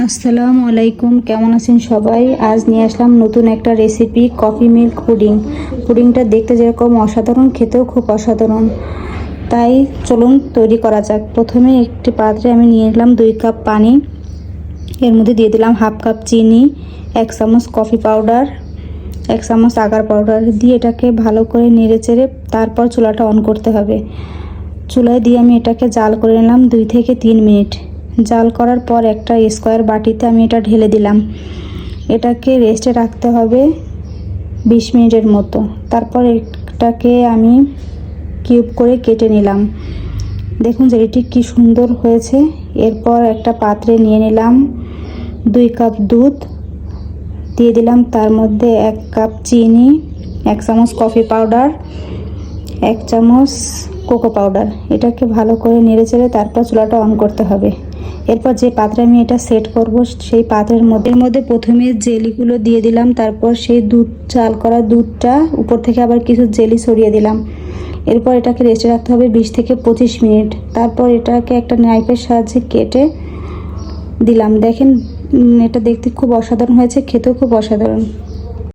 আসসালামু আলাইকুম, কেমন আছেন সবাই? আজ নিয়ে আসলাম নতুন একটা রেসিপি, কফি মিল্ক পুডিং। পুডিংটা দেখতে যেরকম অসাধারণ, খেতেও খুব অসাধারণ। তাই চলুন তৈরি করা যাক। প্রথমে একটি পাত্রে আমি নিয়ে নিলাম 2 কাপ পানি। এর মধ্যে দিয়ে দিলাম হাফ কাপ চিনি, 1 চামচ কফি পাউডার, 1 চামচ আগার পাউডার দিয়ে এটাকে ভালো করে নেড়ে চেড়ে তারপর চুলাটা অন করতে হবে। চুলায় দিয়ে আমি এটাকে জাল করে নিলাম 2 থেকে 3 মিনিট। জাল করার পর একটা স্কোয়ার বাটিতে আমি এটা ঢেলে দিলাম। এটাকে রেস্টে রাখতে হবে 20 মিনিটের মতো। তারপর এটাকে আমি কিউব করে কেটে নিলাম। দেখুন যে এটি কি সুন্দর হয়েছে। এরপর একটা পাত্রে নিয়ে নিলাম 2 কাপ দুধ, দিয়ে দিলাম তার মধ্যে 1 কাপ চিনি, 1 চামচ কফি পাউডার, 1 চামচ কোকো পাউডার। এটাকে ভালো করে নেড়ে চেড়ে তারপর চুলাটা অন করতে হবে। এরপর যে পাত্রে আমি এটা সেট করব সেই পাত্রের মধ্যে প্রথমে জেলিগুলো দিয়ে দিলাম। তারপর সেই জাল করা দুধটা উপর থেকে আবার কিছু জেলি ছড়িয়ে দিলাম। এরপর এটাকে রেস্টে রাখতে হবে 20 থেকে 25 মিনিট। তারপর এটাকে একটা নাইফের সাহায্যে কেটে দিলাম। দেখেন এটা দেখতে খুব অসাধারণ হয়েছে, খেতেও খুব অসাধারণ।